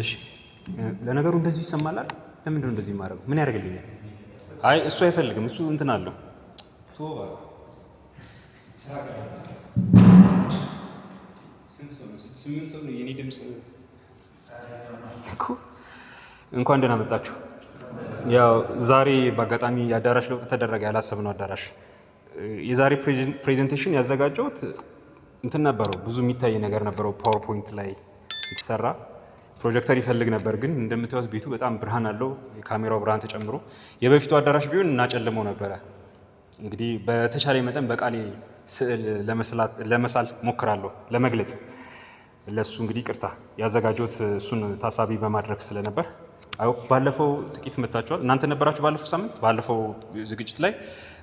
እሺ ለነገሩ እንደዚህ ይሰማል አይደል? ለምንድን ነው እንደዚህ የማደርገው? ምን ያደርግልኛል? አይ እሱ አይፈልግም። እሱ እንትን አለው። ስምንት ሰው ነው የኔ ድምፅ እኮ። እንኳን ደህና መጣችሁ። ያው ዛሬ በአጋጣሚ የአዳራሽ ለውጥ ተደረገ። ያላሰብነው አዳራሽ የዛሬ ፕሬዘንቴሽን ያዘጋጀሁት እንትን ነበረው፣ ብዙ የሚታይ ነገር ነበረው። ፓወርፖይንት ላይ የተሰራ ፕሮጀክተር ይፈልግ ነበር፣ ግን እንደምታዩት ቤቱ በጣም ብርሃን አለው፣ የካሜራው ብርሃን ተጨምሮ። የበፊቱ አዳራሽ ቢሆን እናጨልመው ነበረ። እንግዲህ በተቻለ መጠን በቃሌ ስዕል ለመሳል ሞክራለሁ ለመግለጽ። ለሱ እንግዲህ ቅርታ ያዘጋጀሁት እሱን ታሳቢ በማድረግ ስለነበር። ባለፈው ጥቂት መታችኋል። እናንተ ነበራችሁ ባለፈው ሳምንት፣ ባለፈው ዝግጅት ላይ።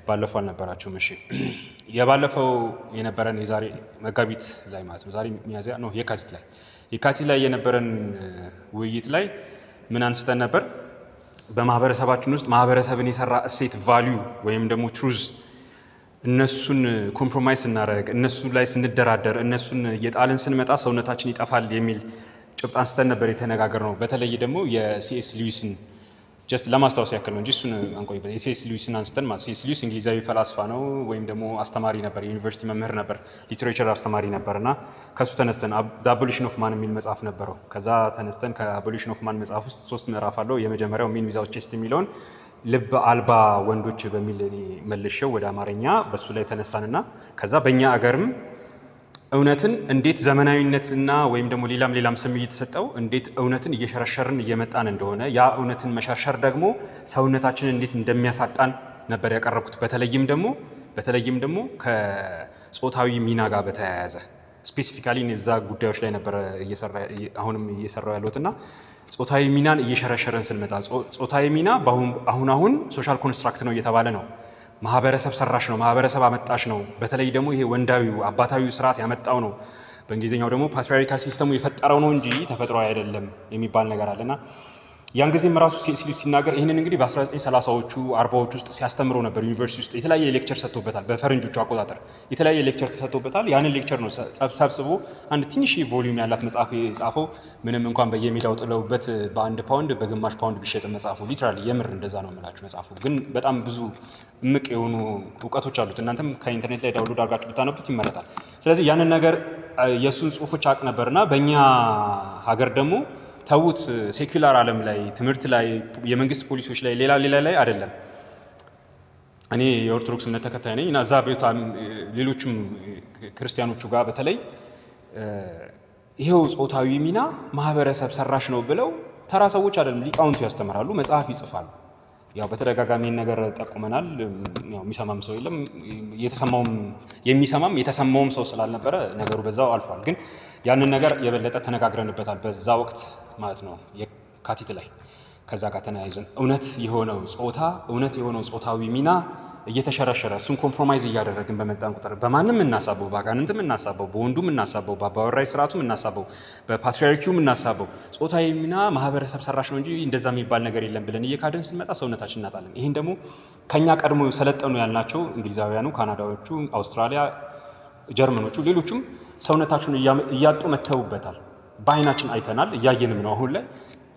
ባለፈው አልነበራችሁም። እሺ የባለፈው የነበረን የዛሬ መጋቢት ላይ ማለት ነው፣ ዛሬ ሚያዝያ ነው፣ የካቲት ላይ የነበረን ውይይት ላይ ምን አንስተን ነበር? በማህበረሰባችን ውስጥ ማህበረሰብን የሰራ እሴት ቫልዩ ወይም ደግሞ ትሩዝ፣ እነሱን ኮምፕሮማይዝ ስናደርግ፣ እነሱ ላይ ስንደራደር፣ እነሱን እየጣልን ስንመጣ ሰውነታችን ይጠፋል የሚል ጭብጥ አንስተን ነበር የተነጋገርነው። በተለይ ደግሞ የሲኤስ ሉዊስን ጀስት ለማስታወስ ያክል ነው እንጂ እሱን አንቆይበት። የሲኤስ ሉዊስን አንስተን ማለት ሲኤስ ሉዊስ እንግሊዛዊ ፈላስፋ ነው፣ ወይም ደግሞ አስተማሪ ነበር፣ የዩኒቨርሲቲ መምህር ነበር፣ ሊትሬቸር አስተማሪ ነበር። እና ከሱ ተነስተን አቦሊሽን ኦፍ ማን የሚል መጽሐፍ ነበረው። ከዛ ተነስተን ከአቦሊሽን ኦፍ ማን መጽሐፍ ውስጥ 3 ምዕራፍ አለው። የመጀመሪያው ሜን ዊዛውት ቼስት የሚለውን ልብ አልባ ወንዶች በሚል እኔ መልሼው ወደ አማርኛ በሱ ላይ ተነሳንና ከዛ በእኛ አገርም እውነትን እንዴት ዘመናዊነትና ወይም ደግሞ ሌላም ስም እየተሰጠው እንዴት እውነትን እየሸረሸርን እየመጣን እንደሆነ፣ ያ እውነትን መሸርሸር ደግሞ ሰውነታችንን እንዴት እንደሚያሳጣን ነበር ያቀረብኩት። በተለይም ደግሞ ከጾታዊ ሚና ጋር በተያያዘ ስፔሲፊካሊ እዛ ጉዳዮች ላይ ነበረ አሁንም እየሰራው ያለሁትና ጾታዊ ሚናን እየሸረሸርን ስንመጣ፣ ጾታዊ ሚና አሁን ሶሻል ኮንስትራክት ነው እየተባለ ነው። ማህበረሰብ ሰራሽ ነው፣ ማህበረሰብ አመጣሽ ነው። በተለይ ደግሞ ይሄ ወንዳዊው አባታዊው ስርዓት ያመጣው ነው። በእንግሊዝኛው ደግሞ ፓትሪያርካል ሲስተሙ የፈጠረው ነው እንጂ ተፈጥሯዊ አይደለም የሚባል ነገር አለና ያን ጊዜም ራሱ ሲናገር ይህንን እንግዲህ በ1930ዎቹ 40ዎቹ ውስጥ ሲያስተምረው ነበር። ዩኒቨርሲቲ ውስጥ የተለያየ ሌክቸር ሰጥቶበታል። በፈረንጆቹ አቆጣጠር የተለያየ ሌክቸር ተሰጥቶበታል። ያንን ሌክቸር ነው ሰብስቦ አንድ ትንሽ ቮሊዩም ያላት መጽሐፍ የጻፈው። ምንም እንኳን በየሜዳው ጥለውበት በ1 ፓውንድ በግማሽ ፓውንድ ቢሸጥ መጽሐፉ ሊትራሊ የምር እንደዛ ነው የምላችሁ። መጽሐፉ ግን በጣም ብዙ እምቅ የሆኑ እውቀቶች አሉት። እናንተም ከኢንተርኔት ላይ ዳውንሎድ አድርጋችሁ ብታነቡት ይመረጣል። ስለዚህ ያንን ነገር የእሱን ጽሁፎች አቅ ነበርና በእኛ ሀገር ደግሞ ተውት፣ ሴኩላር ዓለም ላይ ትምህርት ላይ የመንግስት ፖሊሲዎች ላይ ሌላ ላይ አይደለም። እኔ የኦርቶዶክስ እምነት ተከታይ ነኝ እና እዛ ቤቷ ሌሎችም ክርስቲያኖቹ ጋር በተለይ ይሄው ጾታዊ ሚና ማህበረሰብ ሰራሽ ነው ብለው ተራ ሰዎች አይደለም ሊቃውንቱ ያስተምራሉ፣ መጽሐፍ ይጽፋሉ። ያው በተደጋጋሚ ነገር ጠቁመናል። ያው የሚሰማም ሰው የለም፣ የሚሰማም የተሰማውም ሰው ስላልነበረ ነገሩ በዛው አልፏል። ግን ያንን ነገር የበለጠ ተነጋግረንበታል በዛ ወቅት ማለት ነው የካቲት ላይ። ከዛ ጋር ተናይዘን እውነት የሆነው ጾታዊ ሚና እየተሸረሸረ እሱን ኮምፕሮማይዝ እያደረግን በመጣን ቁጥር በማንም እናሳበው፣ በአጋንንትም እናሳበው፣ በወንዱም እናሳበው፣ በአባወራይ ስርዓቱም እናሳበው፣ በፓትሪያርኪውም እናሳበው፣ ጾታዊ ሚና ማህበረሰብ ሰራሽ ነው እንጂ እንደዛ የሚባል ነገር የለም ብለን እየካደን ስንመጣ ሰውነታችን እናጣለን። ይህን ደግሞ ከኛ ቀድሞ ሰለጠኑ ያልናቸው እንግሊዛውያኑ፣ ካናዳዎቹ፣ አውስትራሊያ፣ ጀርመኖቹ፣ ሌሎቹም ሰውነታቸውን እያጡ መተውበታል። በአይናችን አይተናል፣ እያየንም ነው አሁን ላይ።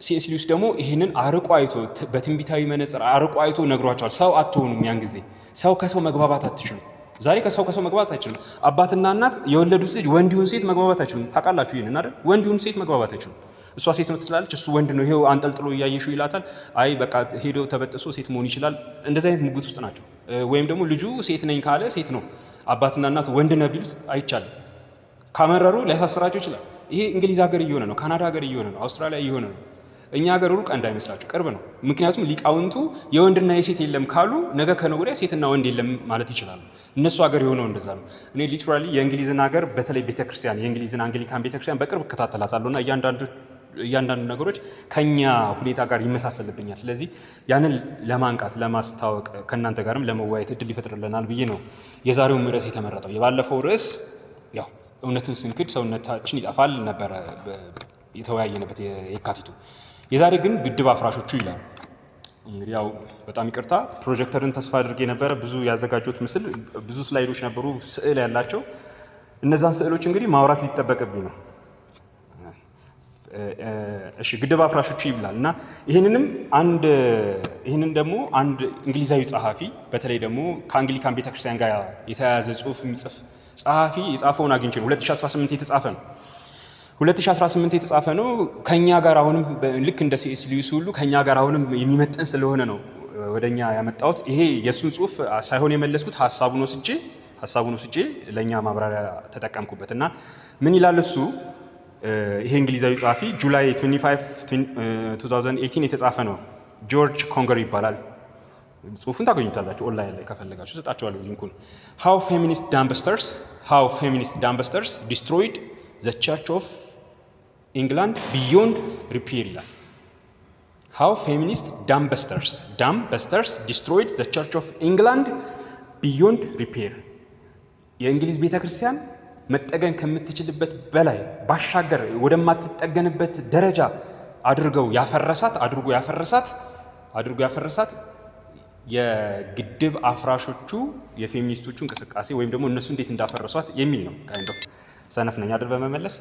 ሲኤስ ሉዊስ ደግሞ ይህንን አርቆ አይቶ በትንቢታዊ መነጽር አርቆ አይቶ ነግሯቸዋል። ሰው አትሆኑም፣ ያን ጊዜ ሰው ከሰው መግባባት አትችሉም። ዛሬ ከሰው መግባባት አይችሉም። አባትና እናት የወለዱት ልጅ ወንድ ይሁን ሴት መግባባት አይችሉም። ታውቃላችሁ ይሄንን አይደል? ወንድ ይሁን ሴት መግባባት አይችሉም። እሷ ሴት ነው ትላለች፣ እሱ ወንድ ነው፣ ይሄው አንጠልጥሎ እያየሽው ይላታል። አይ በቃ ሄዶ ተበጥሶ ሴት መሆን ይችላል። እንደዚህ አይነት ሙግት ውስጥ ናቸው። ወይም ደግሞ ልጁ ሴት ነኝ ካለ ሴት ነው፣ አባትና እናት ወንድ ነው ቢሉት አይቻልም። ካመረሩ ሊያሳስራቸው ይችላል። ይሄ እንግሊዝ ሀገር እየሆነ ነው፣ ካናዳ ሀገር እየሆነ ነው፣ አውስትራሊያ እየሆነ ነው። እኛ ሀገር ሩቅ እንዳይመስላችሁ ቅርብ ነው። ምክንያቱም ሊቃውንቱ የወንድና የሴት የለም ካሉ ነገ ከነገ ወዲያ ሴትና ወንድ የለም ማለት ይችላሉ። እነሱ ሀገር የሆነው እንደዛ ነው። እኔ ሊትራሊ የእንግሊዝን ሀገር በተለይ ቤተክርስቲያን የእንግሊዝን አንግሊካን ቤተክርስቲያን በቅርብ እከታተላታለሁ እና እያንዳንዱ ነገሮች ከኛ ሁኔታ ጋር ይመሳሰልብኛል። ስለዚህ ያንን ለማንቃት ለማስታወቅ ከእናንተ ጋርም ለመወያየት እድል ይፈጥርልናል ብዬ ነው የዛሬውን ርዕስ የተመረጠው። የባለፈው ርዕስ ያው እውነትን ስንክድ ሰውነታችን ይጠፋል ነበረ የተወያየንበት የካቲቱ። የዛሬ ግን ግድብ አፍራሾቹ ይላል። እንግዲህ ያው በጣም ይቅርታ ፕሮጀክተርን ተስፋ አድርጌ ነበረ። ብዙ ያዘጋጁት ምስል ብዙ ስላይዶች ነበሩ፣ ስዕል ያላቸው። እነዛን ስዕሎች እንግዲህ ማውራት ሊጠበቅብኝ ነው። እሺ ግድብ አፍራሾቹ ይብላል እና ይህንን ደግሞ አንድ እንግሊዛዊ ጸሐፊ በተለይ ደግሞ ከአንግሊካን ቤተክርስቲያን ጋር የተያያዘ ጽሁፍ የሚጽፍ ጸሐፊ የጻፈውን አግኝቼ ነው። 2018 የተጻፈ ነው። 2018 የተጻፈ ነው። ከኛ ጋር አሁንም ልክ እንደ ሲኤስ ሉዊስ ሁሉ ከኛ ጋር አሁንም የሚመጥን ስለሆነ ነው ወደኛ ያመጣሁት። ይሄ የእሱን ጽሁፍ ሳይሆን የመለስኩት ሀሳቡን ወስጄ ለእኛ ማብራሪያ ተጠቀምኩበት እና ምን ይላል እሱ? ይሄ እንግሊዛዊ ጸሐፊ ጁላይ 25 2018 የተጻፈ ነው። ጆርጅ ኮንገር ይባላል። ጽሁፉን ታገኙታላችሁ ኦንላይን ላይ ከፈለጋችሁ ሰጣችኋለሁ ሊንኩን። ሃው ፌሚኒስት ዳምበስተርስ ዲስትሮይድ ዘ ቸርች ኦፍ ኢንግላንድ ቢዮንድ ሪፔር ይላል። ሃው ፌሚኒስት ዳምበስተርስ ዲስትሮይድ ዘ ቸርች ኦፍ ኢንግላንድ ቢዮንድ ሪፔር። የእንግሊዝ ቤተክርስቲያን መጠገን ከምትችልበት በላይ ባሻገር ወደማትጠገንበት ደረጃ አድርጎ ያፈረሳት የግድብ አፍራሾቹ የፌሚኒስቶቹ እንቅስቃሴ ወይም ደግሞ እነሱ እንዴት እንዳፈረሷት የሚል ነው። ሰነፍ ነኝ አይደል በመመለስ